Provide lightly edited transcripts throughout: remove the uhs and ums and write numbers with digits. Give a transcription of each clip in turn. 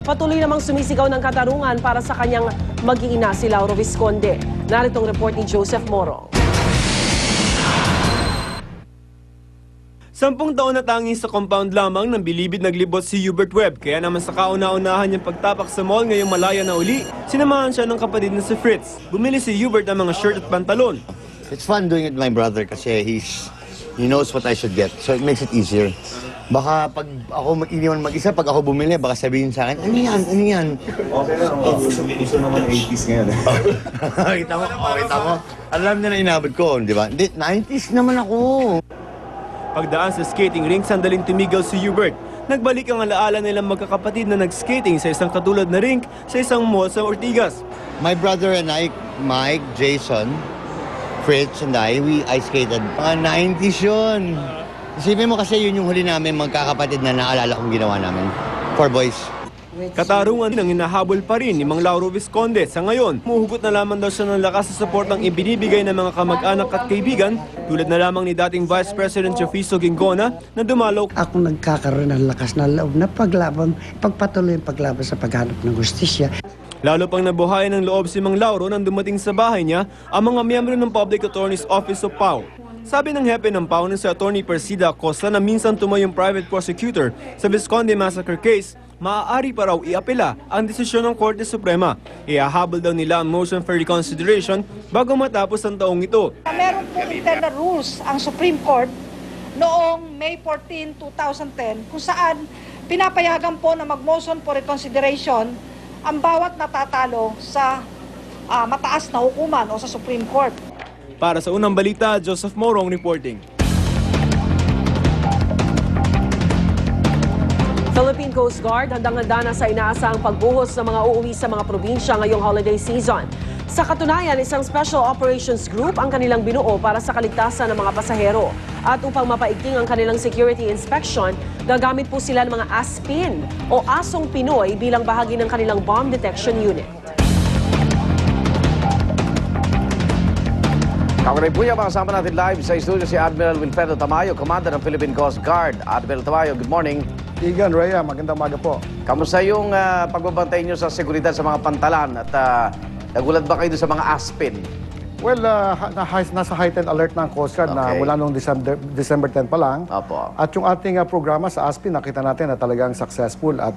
Patuloy namang sumisigaw ng katarungan para sa kanyang mag-iina si Lauro Visconde. Narito ang report ni Joseph Moro. 10 taon na tanging sa compound lamang ng bilibid naglibot si Hubert Webb. Kaya naman sa kauna-unahan niyang pagtapak sa mall ngayong malaya na uli, sinamahan siya ng kapatid na si Fritz. Bumili si Hubert ng mga shirt at pantalon. It's fun doing it with my brother kasi he knows what I should get. So it makes it easier. Baka pag ako iniwan mag-isa, pag ako bumili, baka sabihin sa akin, ano yan? Ano yan? Okay lang, gusto naman 80s ngayon. Kita mo. Alam na inabot ko, di ba? Hindi, 90s naman ako. Pagdaan sa skating rink, sandaling tumigil si Hubert. Nagbalik ang alaala nilang magkakapatid na nag-skating sa isang katulad na rink sa isang mall sa Ortigas. My brother and I, Mike, Jason, Fritz, and I ice skated. Mga 90s yun. Isipin mo kasi yun yung huli namin magkakapatid na naalala kong ginawa namin. 4 boys. Katarungan ang hinahabol pa rin ni Mang Lauro Visconde. Sa ngayon, muhugot na lamang daw siya ng lakas sa suportang ibinibigay ng mga kamag-anak at kaibigan, tulad na lamang ni dating Vice President Jofiso Ginggona na dumalaw. Ako nagkakaroon ng lakas na loob na pagpatuloy ang paglaban sa paghanap ng hustisya. Lalo pang nabuhayan ng loob si Mang Lauro nang dumating sa bahay niya ang mga miyembro ng Public Attorney's Office of PAO. Sabi ng hepe ng PAO na si Attorney Persida Acosta na minsan tumayong private prosecutor sa Visconde Massacre case, maaari pa raw iapela ang desisyon ng Korte Suprema. Ihahabol daw nila ang motion for reconsideration bago matapos ang taong ito. Meron po internal rules ang Supreme Court noong May 14, 2010 kung saan pinapayagan po na mag-motion for reconsideration ang bawat natatalo sa mataas na hukuman o sa Supreme Court. Para sa unang balita, Joseph Morong reporting. Philippine Coast Guard handang-handa na sa inaasahang pagbuhos ng mga uuwi sa mga probinsya ngayong holiday season. Sa katunayan, isang Special Operations Group ang kanilang binuo para sa kaligtasan ng mga pasahero. At upang mapaigting ang kanilang security inspection, gagamit po sila ng mga ASPIN o Asong Pinoy bilang bahagi ng kanilang bomb detection unit. Kaunay po yung makasama natin live sa studio si Admiral Wilfredo Tamayo, Commander ng Philippine Coast Guard. Admiral Tamayo, good morning. Igan, Rhea, magandang umaga po. Kamusta yung pagbabantay nyo sa seguridad sa mga pantalan at nagulat ba kayo sa mga ASPIN? Well, nasa heightened alert ng Coast Guard na mula noong December 10 pa lang. Opo. At yung ating programa sa ASPIN, nakita natin na talagang successful at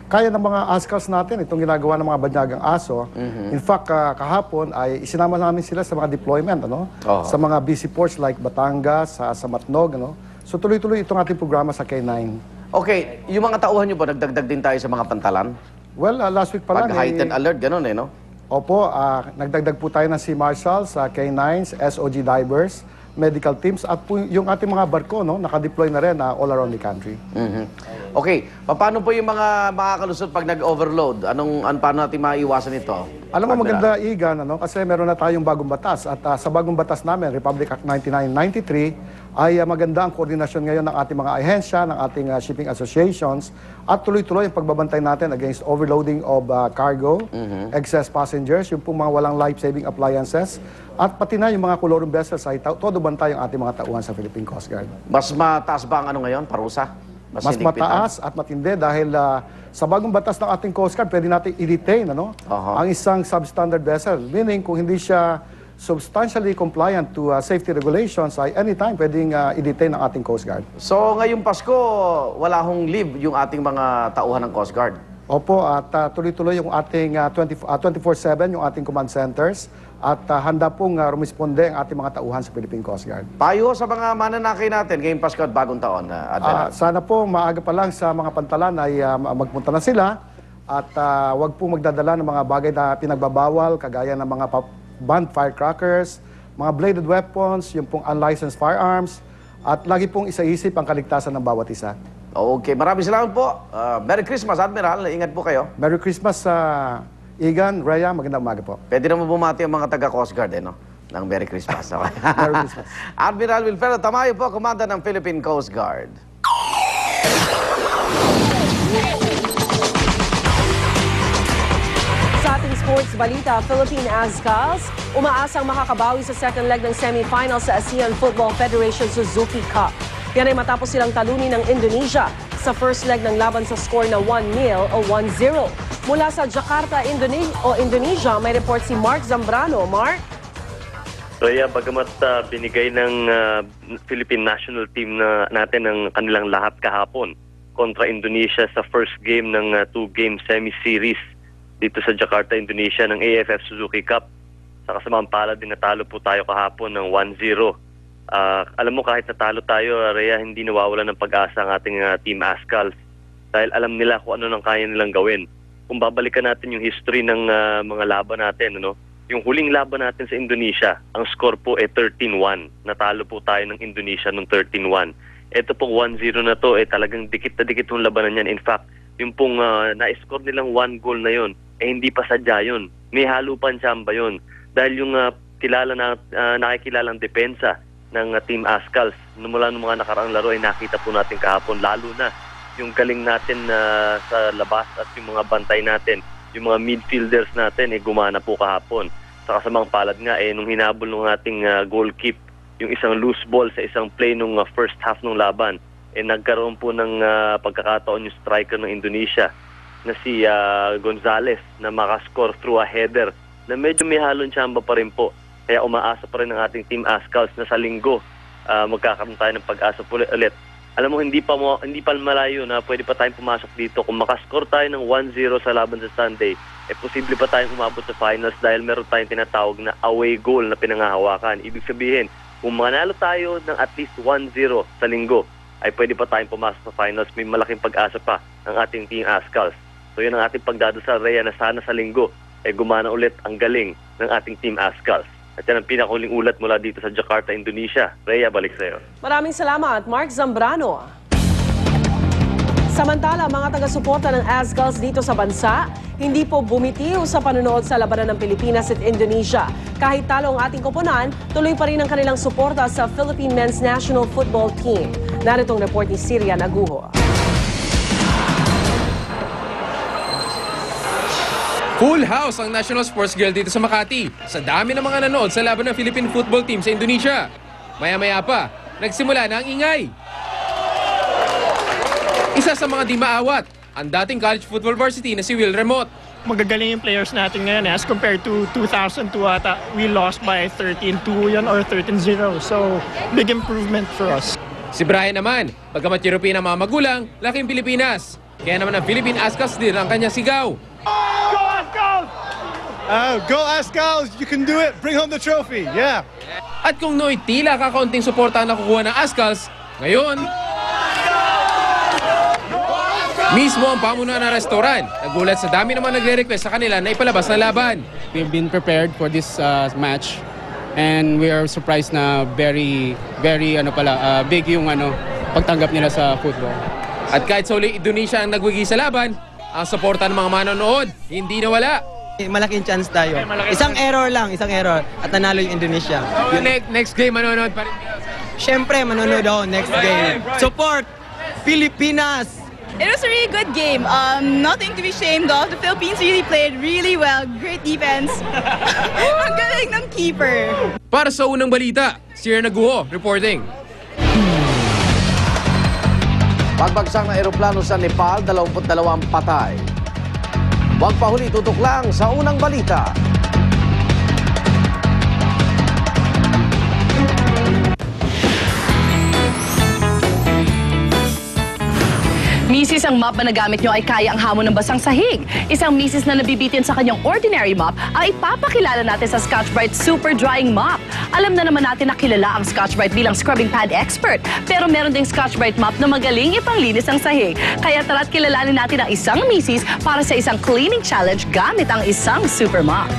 kaya ng mga ASCALs natin itong ginagawa ng mga banyagang aso. In fact, kahapon ay isinama namin sila sa mga deployment, sa mga busy ports like Batangas, sa Matnog. So tuloy-tuloy itong ating programa sa K9. Okay, yung mga tauhan nyo ba, nagdagdag din tayo sa mga pantalan? Well, last week pa lang. Pag heightened alert, ganun no? Opo, nagdagdag po tayo ng Sea Marshals, K9s, SOG divers, medical teams, at po yung ating mga barko, nakadeploy na rin all around the country. Okay, paano po yung mga makakalusot pag nag-overload? Paano natin maiwasan ito? Alam mo, maganda, Igan, kasi meron na tayong bagong batas. At sa bagong batas namin, Republic Act 9993, ay maganda ang koordinasyon ngayon ng ating mga ahensya, ng ating shipping associations, at tuloy-tuloy ang pagbabantay natin against overloading of cargo, excess passengers, yung pong mga walang life-saving appliances, at pati na yung mga colorum vessels ay todo bantay ang ating mga tauhan sa Philippine Coast Guard. Mas mataas ba ang ngayon, parusa? Mas mataas at matindi dahil sa bagong batas ng ating Coast Guard, pwede natin i-detain ang isang substandard vessel. Meaning, kung hindi siya substantially compliant to safety regulations, ay anytime pwedeng i-detain ng ating Coast Guard. So, ngayong Pasko, wala hong leave yung ating mga tauhan ng Coast Guard? Opo, at tuloy-tuloy yung ating 24/7, yung ating command centers, at handa pong rumisponde ang ating mga tauhan sa Philippine Coast Guard. Payo sa mga mananakay natin ngayong Pasko at bagong taon, Admiral. Sana po maaga pa lang sa mga pantalan ay magpunta na sila at wag po magdadala ng mga bagay na pinagbabawal kagaya ng mga banned firecrackers, mga bladed weapons, yung pong unlicensed firearms, at lagi pong isaisip ang kaligtasan ng bawat isa. Okay, maraming salamat po. Merry Christmas, Admiral. Ingat po kayo. Merry Christmas sa Igan, Rhea, magandang umaga po. Pwede naman bumati ang mga taga-Coast Guard, ng Merry Christmas. Merry Christmas. Admiral Wilfredo Tamayo po, Commander ng Philippine Coast Guard. Sa ating sports balita, Philippine Azkals umaasang makakabawi sa second leg ng semifinal sa ASEAN Football Federation Suzuki Cup. Yan ay matapos silang talunin ng Indonesia sa first leg ng laban sa score na 1-0 o 1-0. Mula sa Jakarta, Indonesia, may report si Mark Zambrano. Mark? Rhea, bagamat binigay ng Philippine national team natin ang kanilang lahat kahapon kontra Indonesia sa first game ng 2-game semi-series dito sa Jakarta, Indonesia ng AFF Suzuki Cup. Sa kasamang palad din natalo po tayo kahapon ng 1-0. Alam mo, kahit natalo tayo, Rhea, hindi nawawala ng pag-asa ang ating Team Ascals dahil alam nila kung ano nang kaya nilang gawin. Kung babalikan natin yung history ng mga laban natin, yung huling laban natin sa Indonesia, ang score po ay 13-1. Natalo po tayo ng Indonesia ng 13-1. Ito pong 1-0 na to, talagang dikit na dikit yung labanan yan. In fact, yung pong na-score nilang 1 goal na yun, hindi pa sadya yun. May halupan tsamba yun. Dahil yung nakikilalang depensa ng Team Ascals, mula ng mga nakaraang laro ay nakita po natin kahapon, lalo na yung galing natin sa labas at yung mga bantay natin, yung mga midfielders natin gumana po kahapon. Sa kasamang palad nga nung hinabol ng ating goal keep, yung isang loose ball sa isang play nung first half ng laban, nagkaroon po ng pagkakataon yung striker ng Indonesia na si Gonzales na makascore through a header na medyo may halong tsamba pa rin po. Kaya umaasa pa rin ang ating Team Ascals na sa linggo magkakaroon tayo ng pag-asa ulit. Alam mo, hindi pa malayo na pwede pa tayong pumasok dito. Kung makascore tayo ng 1-0 sa laban sa Sunday, posible pa tayong umabot sa finals dahil meron tayong tinatawag na away goal na pinangahawakan. Ibig sabihin, kung manalo tayo ng at least 1-0 sa linggo, ay pwede pa tayong pumasok sa finals. May malaking pag-asa pa ang ating Team Ascals. So yun ang ating pagdadasal, Rhea, na sana sa linggo gumana ulit ang galing ng ating Team Ascals. At yan ang pinakahuling ulat mula dito sa Jakarta, Indonesia. Rhea, balik sa'yo. Maraming salamat, Mark Zambrano. Samantala, mga taga-suporta ng Ascals dito sa bansa, hindi po bumitiw sa panonood sa labanan ng Pilipinas at Indonesia. Kahit talo ang ating koponan, tuloy pa rin ang kanilang suporta sa Philippine Men's National Football Team. Naritong report ni Sirian Aguho. Full house ang National Sports Girl dito sa Makati sa dami ng mga nanood sa laban ng Philippine Football Team sa Indonesia. Maya-maya pa, nagsimula na ang ingay. Isa sa mga di maawat, ang dating college football varsity na si Will Remote. Magagaling yung players natin ngayon as compared to 2002 ata. We lost by 13-2 yun or 13-0. So, big improvement for us. Si Brian naman, bagamat European ang mga magulang, laking Pilipinas. Kaya naman ang Philippine Ascals din ang kanya sigaw. Go Ascals! You can do it! Bring home the trophy! Yeah! At kung nooy tila kakaunting suporta na nakukuha ng Ascals, ngayon, mismo ang pamunuan ng restaurant nagulat sa dami naman nagre-request sa kanila na ipalabas na laban. We've been prepared for this match and we are surprised na very big yung pagtanggap nila sa football. At kahit sa uli Indonesia ang nagwigi sa laban, ang suporta ng mga manonood hindi nawala. Malaking chance tayo. Isang error at nanalo yung Indonesia. Next game manonood pa rin. Siyempre manonood ako next game. Support Pilipinas! It was a really good game. Nothing to be ashamed of. The Philippines really played really well. Great defense. Ang galing ng keeper. Para sa unang balita, Sierra Naguho reporting. Pagbagsak ng eroplano sa Nepal, 22 patay. Magpahuli, tutok lang sa unang balita. Misis, ang mop na nagamit nyo ay kaya ang hamon ng basang sahig. Isang misis na nabibitin sa kanyang ordinary mop ay ipapakilala natin sa Scotch-Brite Super Drying Mop. Alam na naman natin na kilala ang Scotch-Brite bilang scrubbing pad expert. Pero meron ding Scotch-Brite Mop na magaling ipanglinis ang sahig. Kaya tara't kilalanin natin ang isang misis para sa isang cleaning challenge gamit ang isang super mop.